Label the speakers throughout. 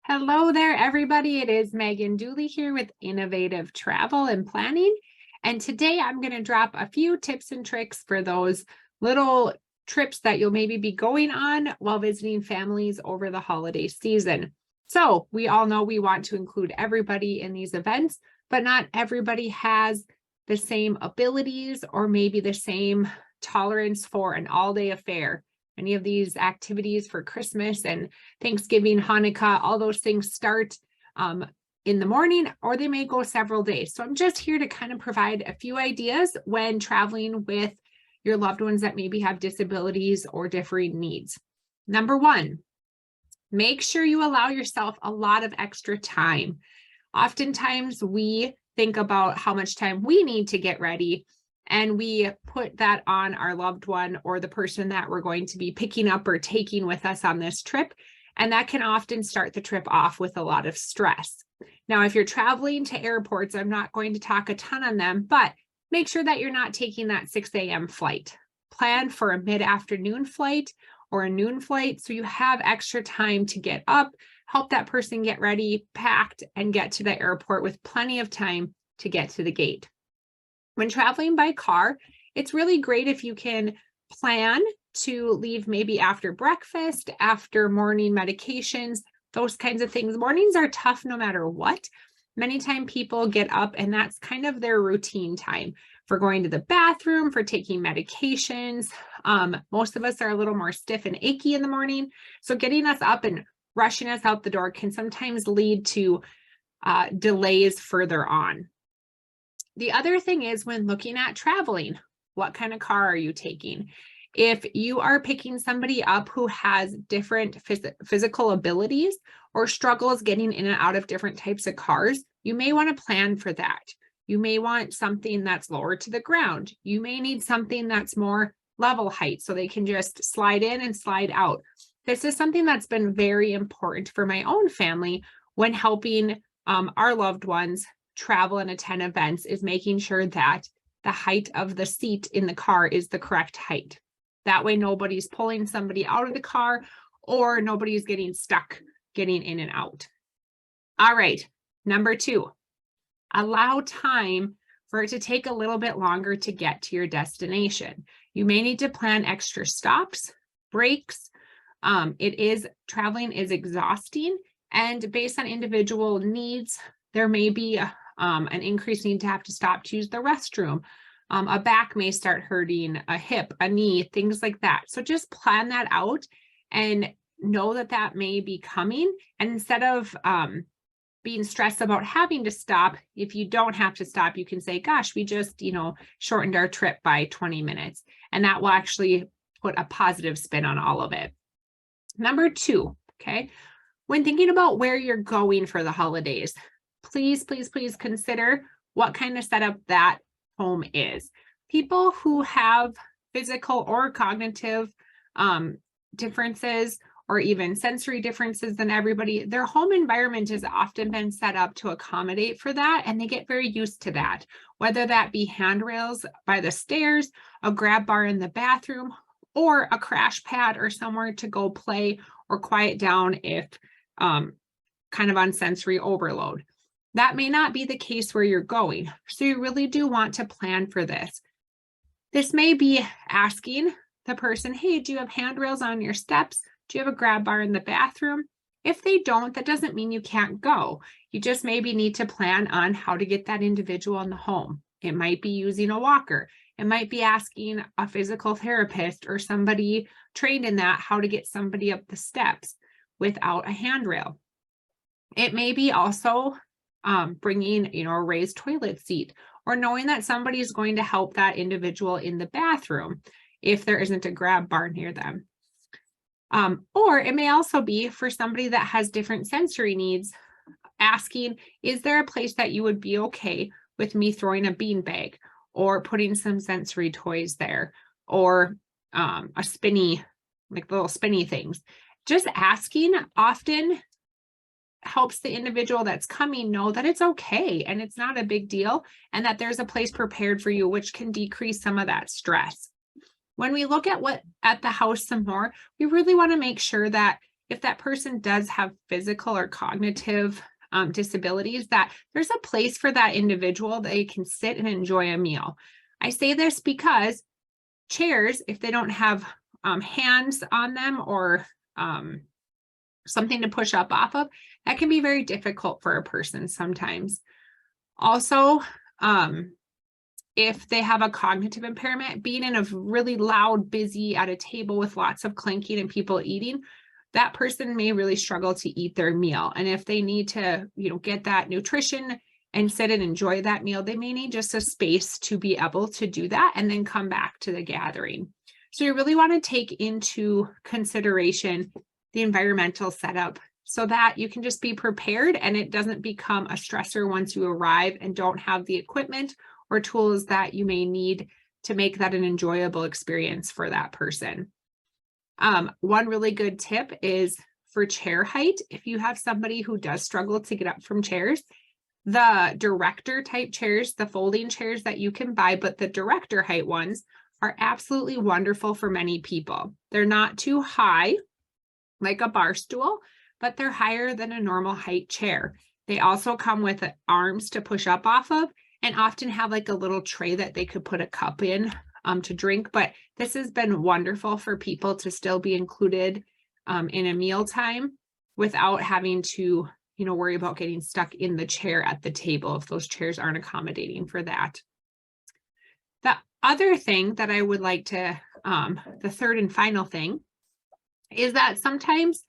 Speaker 1: Hello there, everybody. It is Megan Dooley here with Innovative Travel and Planning. And today I'm going to drop a few tips and tricks for those little trips that you'll maybe be going on while visiting families over the holiday season. So we all know we want to include everybody in these events, but not everybody has the same abilities or maybe the same tolerance for an all-day affair. Any of these activities for Christmas and Thanksgiving, Hanukkah, all those things start in the morning, or they may go several days. So I'm just here to kind of provide a few ideas when traveling with your loved ones that maybe have disabilities or differing needs. Number one, make sure you allow yourself a lot of extra time. Oftentimes we think about how much time we need to get ready, and we put that on our loved one or the person that we're going to be picking up or taking with us on this trip. And that can often start the trip off with a lot of stress. Now, if you're traveling to airports, I'm not going to talk a ton on them, but make sure that you're not taking that 6 a.m. flight. Plan for a mid-afternoon flight or a noon flight so you have extra time to get up, help that person get ready, packed, and get to the airport with plenty of time to get to the gate. When traveling by car, it's really great if you can plan to leave maybe after breakfast, after morning medications, those kinds of things. Mornings are tough no matter what. Many times people get up and that's kind of their routine time for going to the bathroom, for taking medications. Most of us are a little more stiff and achy in the morning. So getting us up and rushing us out the door can sometimes lead to delays further on. The other thing is when looking at traveling, what kind of car are you taking? If you are picking somebody up who has different physical abilities or struggles getting in and out of different types of cars, you may want to plan for that. You may want something that's lower to the ground. You may need something that's more level height so they can just slide in and slide out. This is something that's been very important for my own family when helping our loved ones travel and attend events, is making sure that the height of the seat in the car is the correct height. That way nobody's pulling somebody out of the car or nobody's getting stuck getting in and out. All right, number two, allow time for it to take a little bit longer to get to your destination. You may need to plan extra stops, breaks. Traveling is exhausting, and based on individual needs, there may be an increased need to have to stop to use the restroom. A back may start hurting, a hip, a knee, things like that. So just plan that out and know that that may be coming. And instead of being stressed about having to stop, if you don't have to stop, you can say, gosh, we just, shortened our trip by 20 minutes. And that will actually put a positive spin on all of it. Number two, okay, when thinking about where you're going for the holidays, please, please, please consider what kind of setup that home is. People who have physical or cognitive differences or even sensory differences than everybody, their home environment has often been set up to accommodate for that, and they get very used to that, whether that be handrails by the stairs, a grab bar in the bathroom, or a crash pad or somewhere to go play or quiet down if kind of on sensory overload. That may not be the case where you're going. So you really do want to plan for this. This may be asking the person, hey, do you have handrails on your steps? Do you have a grab bar in the bathroom? If they don't, that doesn't mean you can't go. You just maybe need to plan on how to get that individual in the home. It might be using a walker. It might be asking a physical therapist or somebody trained in that how to get somebody up the steps without a handrail. It may be also bringing, a raised toilet seat, or knowing that somebody is going to help that individual in the bathroom if there isn't a grab bar near them. Or it may also be for somebody that has different sensory needs, asking, is there a place that you would be okay with me throwing a beanbag or putting some sensory toys there, or a spinny, like little spinny things? Just asking often helps the individual that's coming know that it's okay and it's not a big deal, and that there's a place prepared for you, which can decrease some of that stress. When we look at the house some more, we really want to make sure that if that person does have physical or cognitive disabilities, that there's a place for that individual. They can sit and enjoy a meal. I say this because chairs, if they don't have hands on them or something to push up off of, that can be very difficult for a person sometimes. Also, if they have a cognitive impairment, being in a really loud, busy at a table with lots of clanking and people eating, that person may really struggle to eat their meal. And if they need to, get that nutrition and sit and enjoy that meal, they may need just a space to be able to do that and then come back to the gathering. So you really want to take into consideration the environmental setup so that you can just be prepared and it doesn't become a stressor once you arrive and don't have the equipment or tools that you may need to make that an enjoyable experience for that person. One really good tip is for chair height. If you have somebody who does struggle to get up from chairs, the director type chairs, the folding chairs that you can buy, but the director height ones are absolutely wonderful for many people. They're not too high like a bar stool, but they're higher than a normal height chair. They also come with arms to push up off of and often have like a little tray that they could put a cup in to drink. But this has been wonderful for people to still be included in a mealtime without having to, worry about getting stuck in the chair at the table if those chairs aren't accommodating for that. The other thing that I would like to, the third and final thing, is that sometimes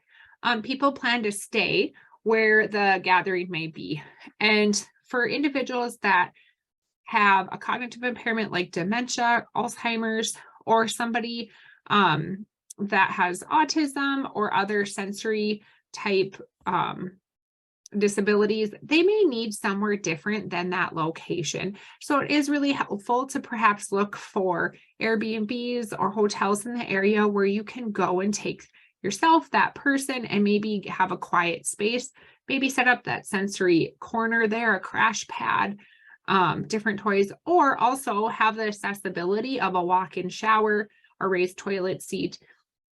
Speaker 1: people plan to stay where the gathering may be. And for individuals that have a cognitive impairment like dementia, Alzheimer's, or somebody that has autism or other sensory type disabilities, they may need somewhere different than that location. So it is really helpful to perhaps look for Airbnbs or hotels in the area where you can go and take yourself, that person, and maybe have a quiet space, maybe set up that sensory corner there, a crash pad, different toys, or also have the accessibility of a walk-in shower or raised toilet seat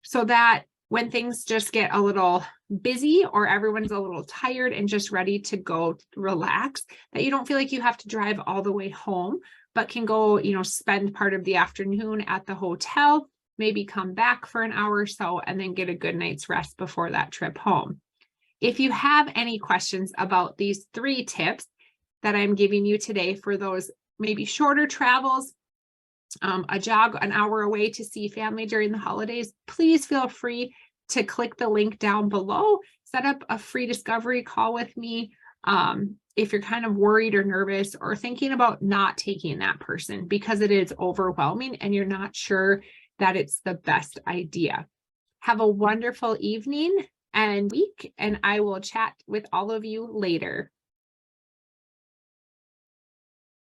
Speaker 1: so that when things just get a little busy or everyone's a little tired and just ready to go relax, that you don't feel like you have to drive all the way home, but can go, spend part of the afternoon at the hotel, maybe come back for an hour or so, and then get a good night's rest before that trip home. If you have any questions about these 3 tips that I'm giving you today for those maybe shorter travels, a jog an hour away to see family during the holidays, please feel free to click the link down below, set up a free discovery call with me. If you're kind of worried or nervous or thinking about not taking that person because it is overwhelming and you're not sure that it's the best idea. Have a wonderful evening and week, and I will chat with all of you later.